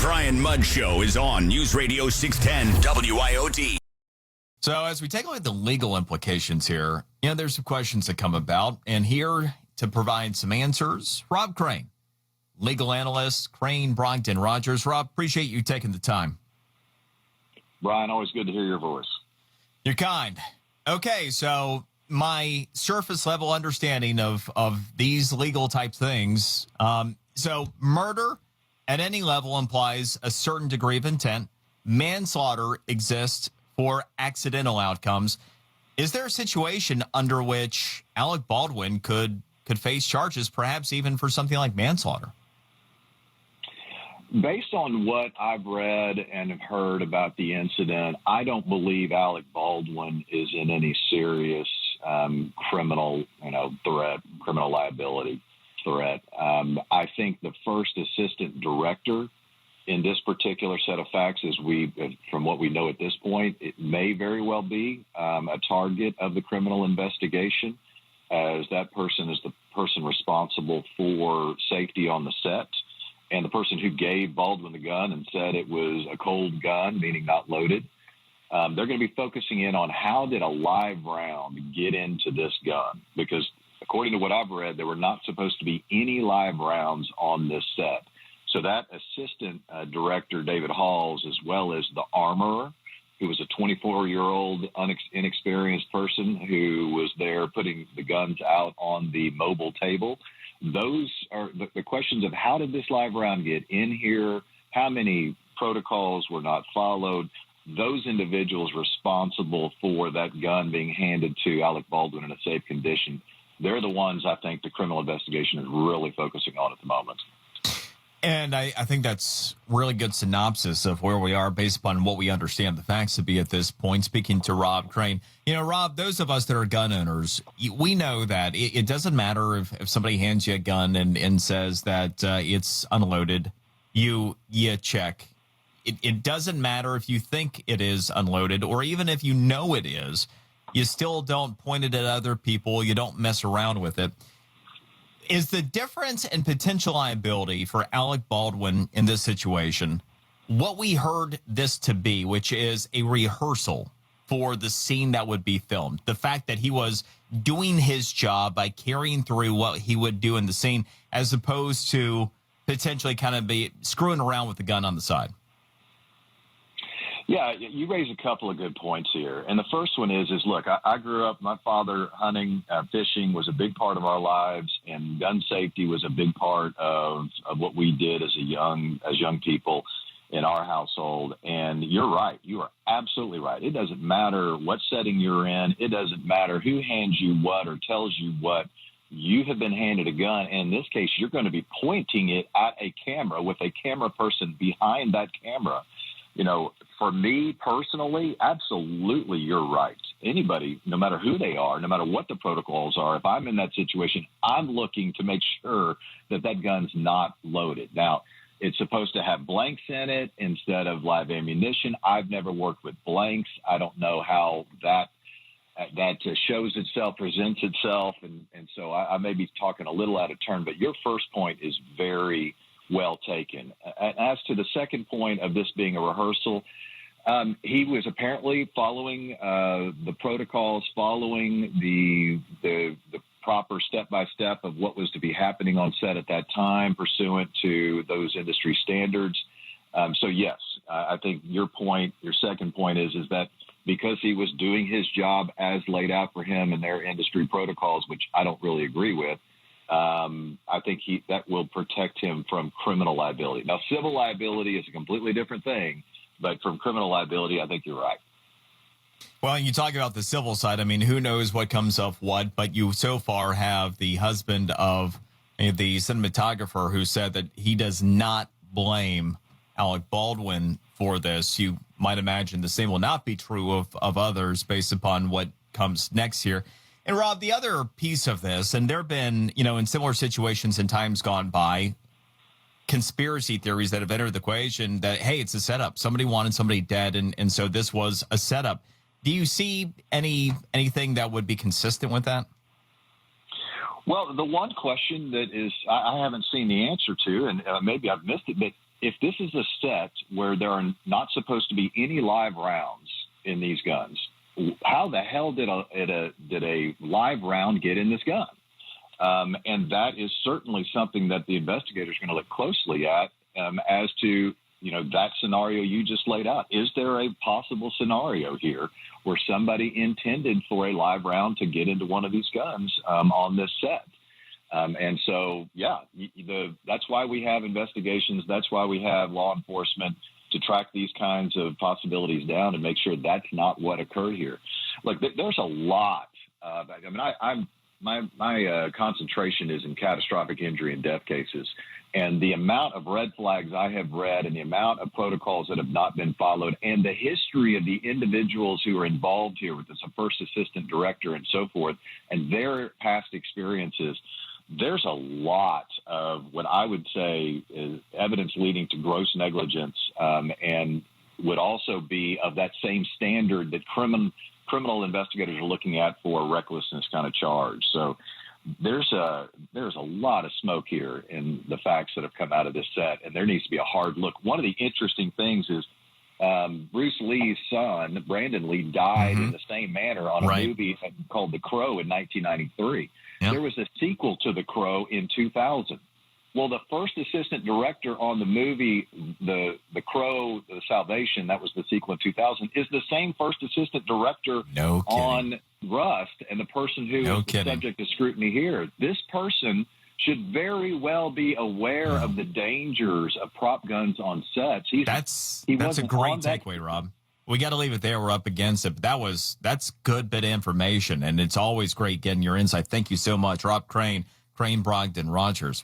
Brian Mudd Show is on News Radio 610 WIOD. So as we take a look at the legal implications here, there's some questions that come about. And here to provide some answers, Rob Crain, legal analyst, Crain Brogdon Rogers. Rob, appreciate you taking the time. Brian, always good to hear your voice. You're kind. Okay, so my surface level understanding of these legal type things. So murder at any level implies a certain degree of intent. Manslaughter exists for accidental outcomes. Is there a situation under which Alec Baldwin could face charges, perhaps even for something like manslaughter? Based on what I've read and have heard about the incident, I don't believe Alec Baldwin is in any serious criminal, threat, criminal liability threat. I think the first assistant director in this particular set of facts, from what we know at this point, it may very well be a target of the criminal investigation, as that person is the person responsible for safety on the set, and the person who gave Baldwin the gun and said it was a cold gun, meaning not loaded. They're going to be focusing in on how did a live round get into this gun, because according to what I've read, there were not supposed to be any live rounds on this set. So that assistant director, David Halls, as well as the armorer, who was a 24-year-old inexperienced person who was there putting the guns out on the mobile table. Those are the questions of how did this live round get in here? How many protocols were not followed? Those individuals responsible for that gun being handed to Alec Baldwin in a safe condition, they're the ones I think the criminal investigation is really focusing on at the moment. And I think that's really good synopsis of where we are based upon what we understand the facts to be at this point. Speaking to Rob Crain, Rob, those of us that are gun owners, we know that it doesn't matter if somebody hands you a gun and says that it's unloaded, you check. It doesn't matter if you think it is unloaded or even if you know it is, you still don't point it at other people. You don't mess around with it. Is the difference in potential liability for Alec Baldwin in this situation what we heard this to be, which is a rehearsal for the scene that would be filmed? The fact that he was doing his job by carrying through what he would do in the scene, as opposed to potentially kind of be screwing around with the gun on the side. Yeah, you raise a couple of good points here. And the first one is look, I grew up, my father hunting, fishing was a big part of our lives, and gun safety was a big part of what we did as young people in our household. And you're right. You are absolutely right. It doesn't matter what setting you're in. It doesn't matter who hands you what or tells you what. You have been handed a gun. And in this case, you're going to be pointing it at a camera with a camera person behind that camera. For me personally, absolutely, you're right. Anybody, no matter who they are, no matter what the protocols are, if I'm in that situation, I'm looking to make sure that gun's not loaded. Now, it's supposed to have blanks in it instead of live ammunition. I've never worked with blanks. I don't know how that shows itself, presents itself. And so I may be talking a little out of turn, but your first point is very well taken. As to the second point of this being a rehearsal, he was apparently following the protocols, following the proper step-by-step of what was to be happening on set at that time, pursuant to those industry standards. So, yes, I think your second point is that because he was doing his job as laid out for him in their industry protocols, which I don't really agree with, I think that will protect him from criminal liability. Now, civil liability is a completely different thing, but from criminal liability, I think you're right. Well, you talk about the civil side. I mean, who knows what comes of what, but you so far have the husband of the cinematographer who said that he does not blame Alec Baldwin for this. You might imagine the same will not be true of others based upon what comes next here. And Rob, the other piece of this, and there have been, in similar situations in times gone by, conspiracy theories that have entered the equation that, hey, it's a setup. Somebody wanted somebody dead, and so this was a setup. Do you see anything that would be consistent with that? Well, the one question that is I haven't seen the answer to, and maybe I've missed it, but if this is a set where there are not supposed to be any live rounds in these guns, how the hell did a live round get in this gun? And that is certainly something that the investigators are going to look closely at as to, that scenario you just laid out. Is there a possible scenario here where somebody intended for a live round to get into one of these guns on this set? And so, that's why we have investigations. That's why we have law enforcement to track these kinds of possibilities down and make sure that's not what occurred here. Look, there's a lot. My concentration is in catastrophic injury and death cases. And the amount of red flags I have read and the amount of protocols that have not been followed and the history of the individuals who are involved here with this, a first assistant director and so forth, and their past experiences, there's a lot of what I would say is evidence leading to gross negligence and would also be of that same standard that criminal investigators are looking at for a recklessness kind of charge. So there's a lot of smoke here in the facts that have come out of this set, and there needs to be a hard look. One of the interesting things is Bruce Lee's son, Brandon Lee, died in the same manner on a movie called The Crow in 1993. Yep. There was a sequel to The Crow in 2000. Well, the first assistant director on the movie, The Crow, The Salvation, that was the sequel in 2000, is the same first assistant director on Rust and the person who is the subject of scrutiny here. This person should very well be aware of the dangers of prop guns on sets. That's a great takeaway, Rob. We got to leave it there. We're up against it. But that's good bit of information, and it's always great getting your insight. Thank you so much, Rob Crain, Crain Brogdon Rogers.